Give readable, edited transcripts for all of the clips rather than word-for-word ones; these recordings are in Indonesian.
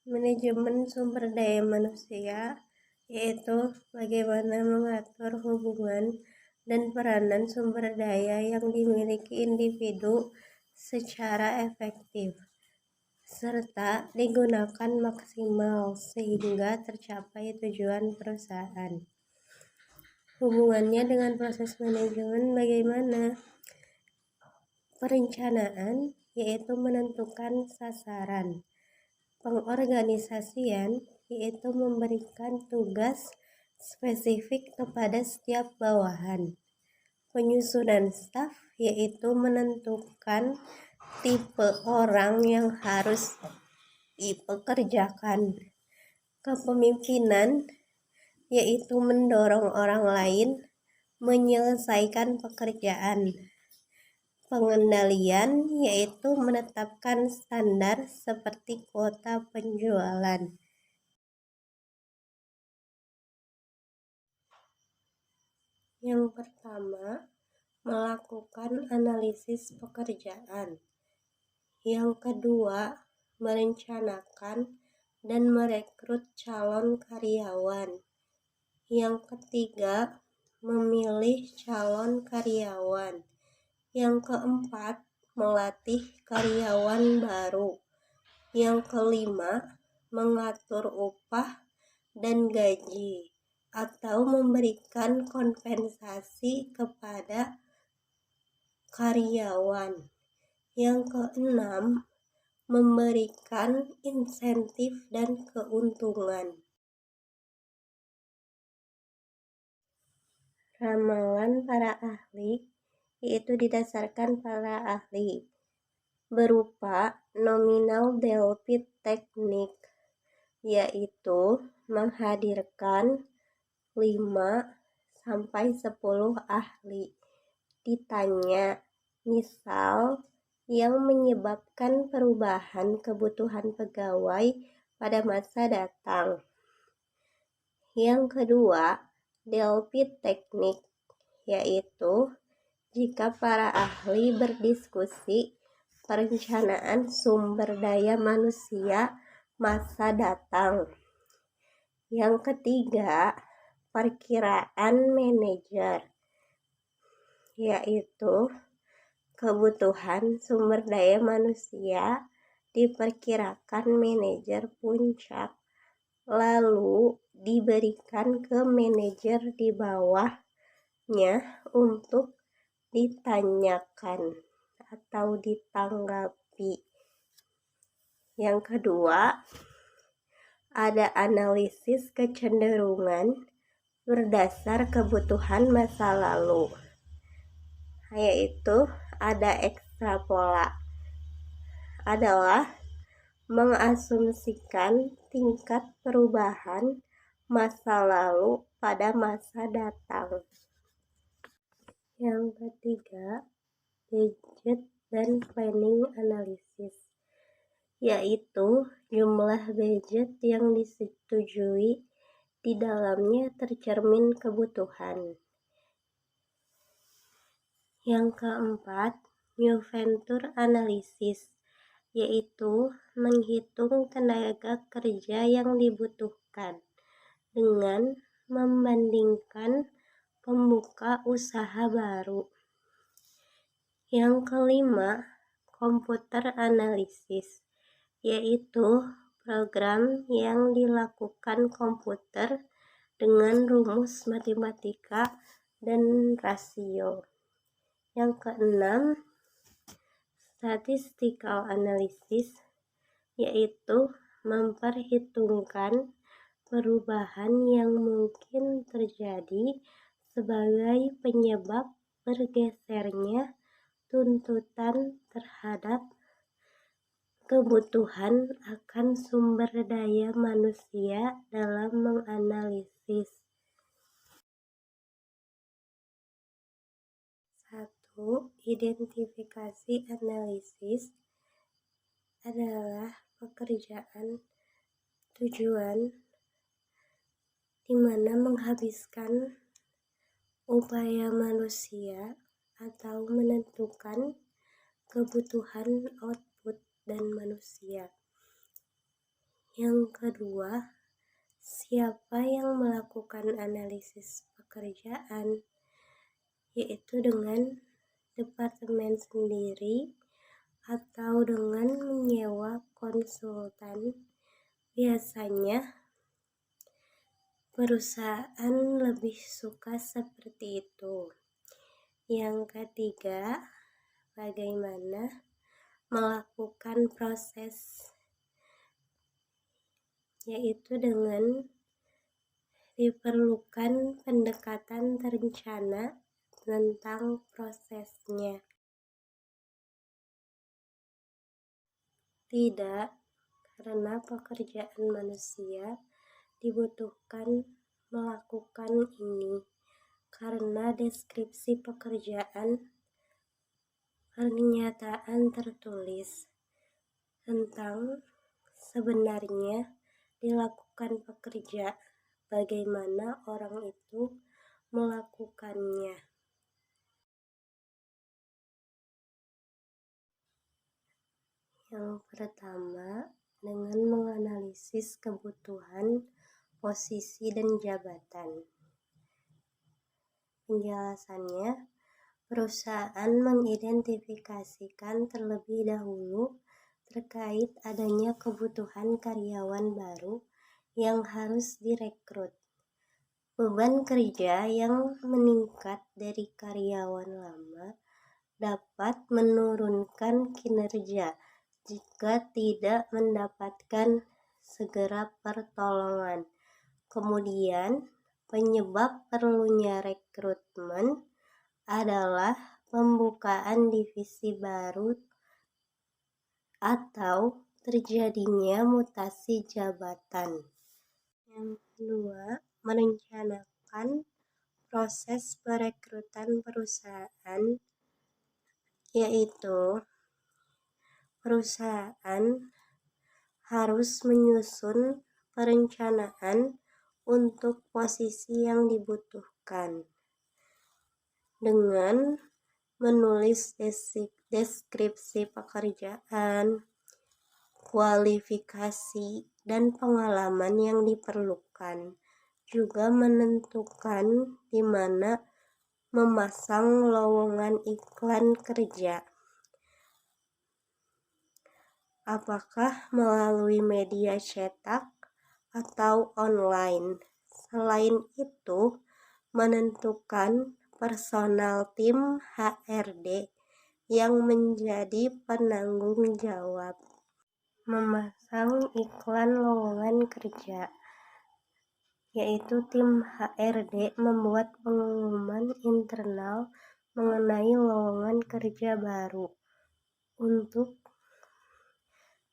Manajemen sumber daya manusia yaitu bagaimana mengatur hubungan dan peranan sumber daya yang dimiliki individu secara efektif, serta digunakan maksimal sehingga tercapai tujuan perusahaan. Hubungannya dengan proses manajemen bagaimana? Perencanaan yaitu menentukan sasaran. Pengorganisasian yaitu memberikan tugas spesifik kepada setiap bawahan. Penyusunan staf yaitu menentukan tipe orang yang harus dipekerjakan. Kepemimpinan yaitu mendorong orang lain menyelesaikan pekerjaan. Pengendalian yaitu menetapkan standar seperti kuota penjualan. Yang pertama, melakukan analisis pekerjaan. Yang kedua, merencanakan dan merekrut calon karyawan. Yang ketiga, memilih calon karyawan. Yang keempat, melatih karyawan baru. Yang kelima, mengatur upah dan gaji atau memberikan kompensasi kepada karyawan. Yang keenam, memberikan insentif dan keuntungan. Ramalan para ahli yaitu didasarkan para ahli berupa nominal Delphi teknik, yaitu menghadirkan 5-10 ahli ditanya, misal yang menyebabkan perubahan kebutuhan pegawai pada masa datang. Yang kedua, Delphi teknik, yaitu jika para ahli berdiskusi perencanaan sumber daya manusia masa datang. Yang ketiga, perkiraan manajer, yaitu kebutuhan sumber daya manusia diperkirakan manajer puncak, lalu diberikan ke manajer di bawahnya untuk ditanyakan atau ditanggapi. Yang kedua, ada analisis kecenderungan berdasar kebutuhan masa lalu, yaitu ada ekstrapola, adalah mengasumsikan tingkat perubahan masa lalu pada masa datang. Yang ketiga, budget dan planning analysis, yaitu jumlah budget yang disetujui di dalamnya tercermin kebutuhan. Yang keempat, new venture analysis, yaitu menghitung tenaga kerja yang dibutuhkan dengan membandingkan pembuka usaha baru. Yang kelima, komputer analisis, yaitu program yang dilakukan komputer dengan rumus matematika dan rasio. Yang keenam, statistical analysis, yaitu memperhitungkan perubahan yang mungkin terjadi sebagai penyebab bergesernya tuntutan terhadap kebutuhan akan sumber daya manusia dalam menganalisis. 1. Identifikasi analisis adalah pekerjaan tujuan di mana menghabiskan upaya manusia atau menentukan kebutuhan output dan manusia. Yang kedua, siapa yang melakukan analisis pekerjaan, yaitu dengan departemen sendiri atau dengan menyewa konsultan. Biasanya perusahaan lebih suka seperti itu. Yang ketiga, bagaimana melakukan proses, yaitu dengan diperlukan pendekatan terencana tentang prosesnya. Tidak, karena pekerjaan manusia dibutuhkan melakukan ini, karena deskripsi pekerjaan pernyataan tertulis tentang sebenarnya dilakukan pekerja, bagaimana orang itu melakukannya. Yang pertama, dengan menganalisis kebutuhan, posisi, dan jabatan. Penjelasannya, perusahaan mengidentifikasikan terlebih dahulu terkait adanya kebutuhan karyawan baru yang harus direkrut. Beban kerja yang meningkat dari karyawan lama dapat menurunkan kinerja jika tidak mendapatkan segera pertolongan. Kemudian, penyebab perlunya rekrutmen adalah pembukaan divisi baru atau terjadinya mutasi jabatan. Yang kedua, merencanakan proses perekrutan perusahaan, yaitu perusahaan harus menyusun perencanaan untuk posisi yang dibutuhkan dengan menulis deskripsi pekerjaan, kualifikasi, dan pengalaman yang diperlukan. Juga menentukan di mana memasang lowongan iklan kerja, apakah melalui media cetak atau online. Selain itu, menentukan personal tim HRD yang menjadi penanggung jawab memasang iklan lowongan kerja, yaitu tim HRD membuat pengumuman internal mengenai lowongan kerja baru untuk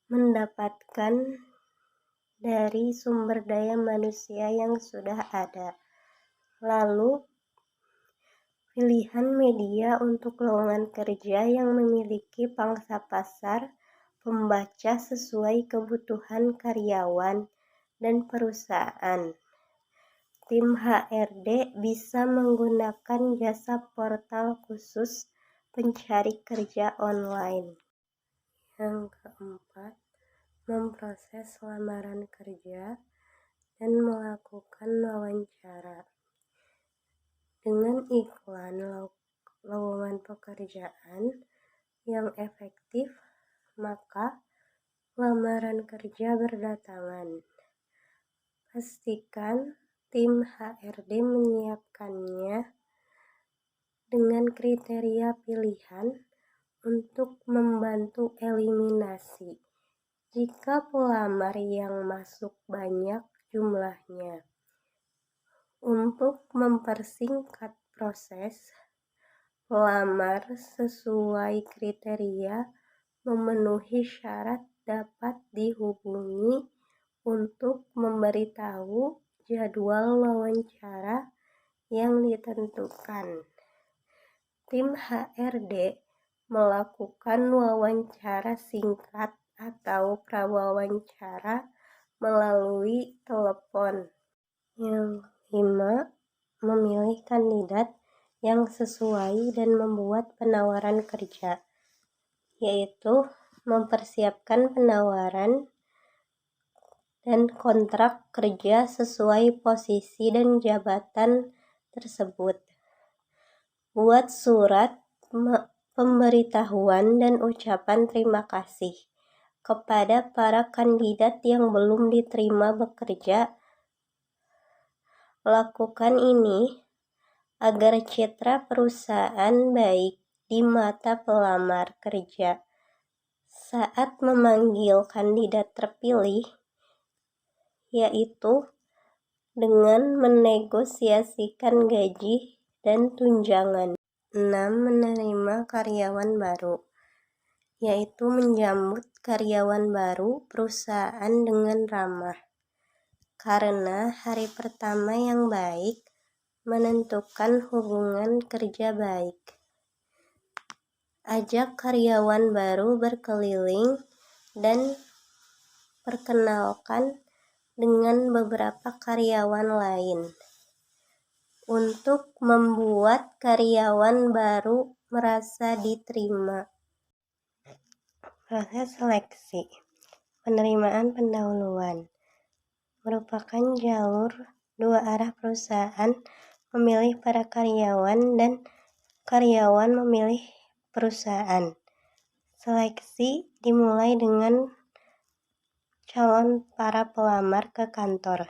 mendapatkan dari sumber daya manusia yang sudah ada. Lalu, pilihan media untuk lowongan kerja yang memiliki pangsa pasar pembaca sesuai kebutuhan karyawan dan perusahaan. Tim HRD bisa menggunakan jasa portal khusus pencari kerja online. Yang keempat, memproses lamaran kerja dan melakukan wawancara. Dengan iklan lowongan pekerjaan yang efektif, maka lamaran kerja berdatangan. Pastikan tim HRD menyiapkannya dengan kriteria pilihan untuk membantu eliminasi jika pelamar yang masuk banyak jumlahnya. Untuk mempersingkat proses, pelamar sesuai kriteria memenuhi syarat dapat dihubungi untuk memberitahu jadwal wawancara yang ditentukan. Tim HRD melakukan wawancara singkat atau prawawancara melalui telepon. Yang kelima, memilih kandidat yang sesuai dan membuat penawaran kerja, yaitu mempersiapkan penawaran dan kontrak kerja sesuai posisi dan jabatan tersebut. Buat surat pemberitahuan dan ucapan terima kasih kepada para kandidat yang belum diterima bekerja. Lakukan ini agar citra perusahaan baik di mata pelamar kerja saat memanggil kandidat terpilih, yaitu dengan menegosiasikan gaji dan tunjangan. 6. Menerima karyawan baru, yaitu menjambut karyawan baru perusahaan dengan ramah. Karena hari pertama yang baik menentukan hubungan kerja baik. Ajak karyawan baru berkeliling dan perkenalkan dengan beberapa karyawan lain untuk membuat karyawan baru merasa diterima. Proses seleksi. Penerimaan pendahuluan merupakan jalur dua arah perusahaan memilih para karyawan dan karyawan memilih perusahaan. Seleksi dimulai dengan calon para pelamar ke kantor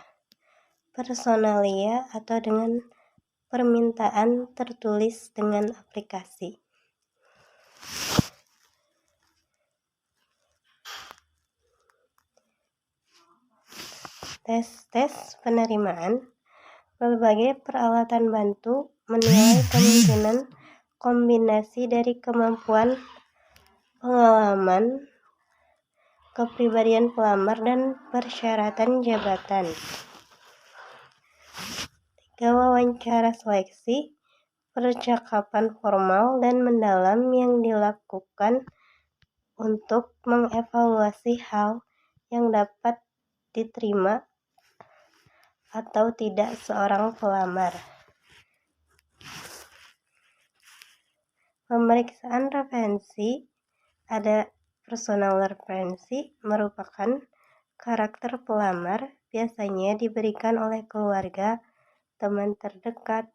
personalia atau dengan permintaan tertulis dengan aplikasi. Tes penerimaan. Berbagai peralatan bantu menilai kemungkinan kombinasi dari kemampuan, pengalaman, kepribadian pelamar, dan persyaratan jabatan. 3. Wawancara seleksi. Percakapan formal dan mendalam yang dilakukan untuk mengevaluasi hal yang dapat diterima atau tidak seorang pelamar. Pemeriksaan referensi. Ada personal referensi, merupakan karakter pelamar, biasanya diberikan oleh keluarga, teman terdekat,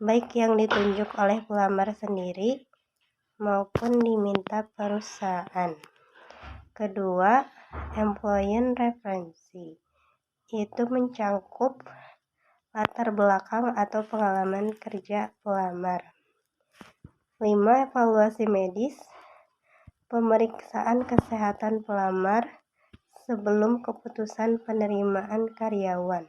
baik yang ditunjuk oleh pelamar sendiri maupun diminta perusahaan. Kedua, employee referensi. Itu mencangkup latar belakang atau pengalaman kerja pelamar. 5. Evaluasi medis. Pemeriksaan kesehatan pelamar sebelum keputusan penerimaan karyawan.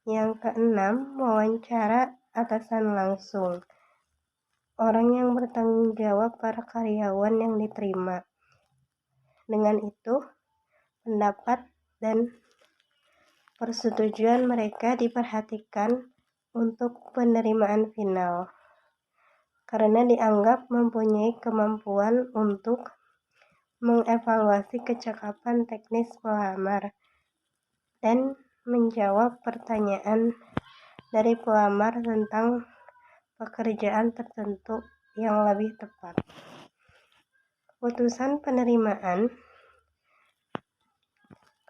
Yang keenam, wawancara atasan langsung. Orang yang bertanggung jawab para karyawan yang diterima. Dengan itu, pendapat dan persetujuan mereka diperhatikan untuk penerimaan final, karena dianggap mempunyai kemampuan untuk mengevaluasi kecakapan teknis pelamar dan menjawab pertanyaan dari pelamar tentang pekerjaan tertentu yang lebih tepat. Keputusan penerimaan.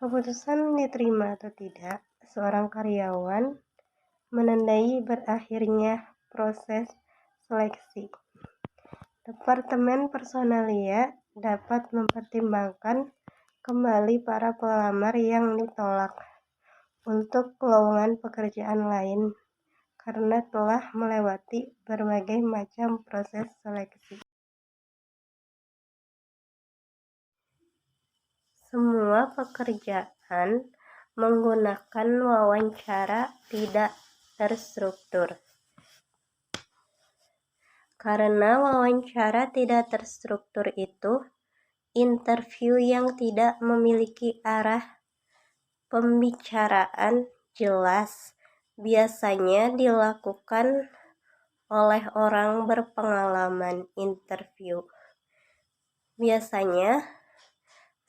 Keputusan diterima atau tidak seorang karyawan menandai berakhirnya proses seleksi. Departemen personalia dapat mempertimbangkan kembali para pelamar yang ditolak untuk lowongan pekerjaan lain karena telah melewati berbagai macam proses seleksi. Semua pekerjaan menggunakan wawancara tidak terstruktur. Karena wawancara tidak terstruktur itu interview yang tidak memiliki arah pembicaraan jelas, biasanya dilakukan oleh orang berpengalaman interview. Biasanya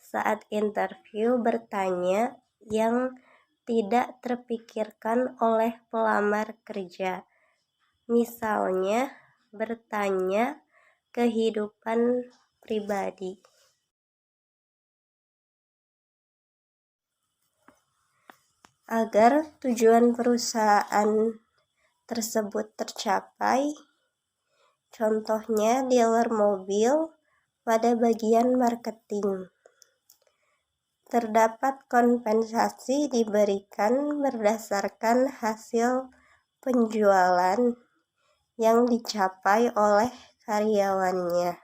saat interview bertanya yang tidak terpikirkan oleh pelamar kerja. Misalnya bertanya kehidupan pribadi. Agar tujuan perusahaan tersebut tercapai, contohnya dealer mobil pada bagian marketing, terdapat kompensasi diberikan berdasarkan hasil penjualan yang dicapai oleh karyawannya,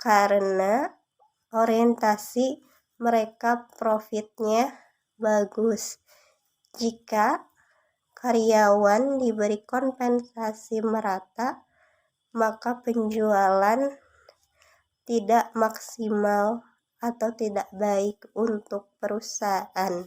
karena orientasi mereka profitnya bagus. Jika karyawan diberi kompensasi merata, maka penjualan tidak maksimal atau tidak baik untuk perusahaan.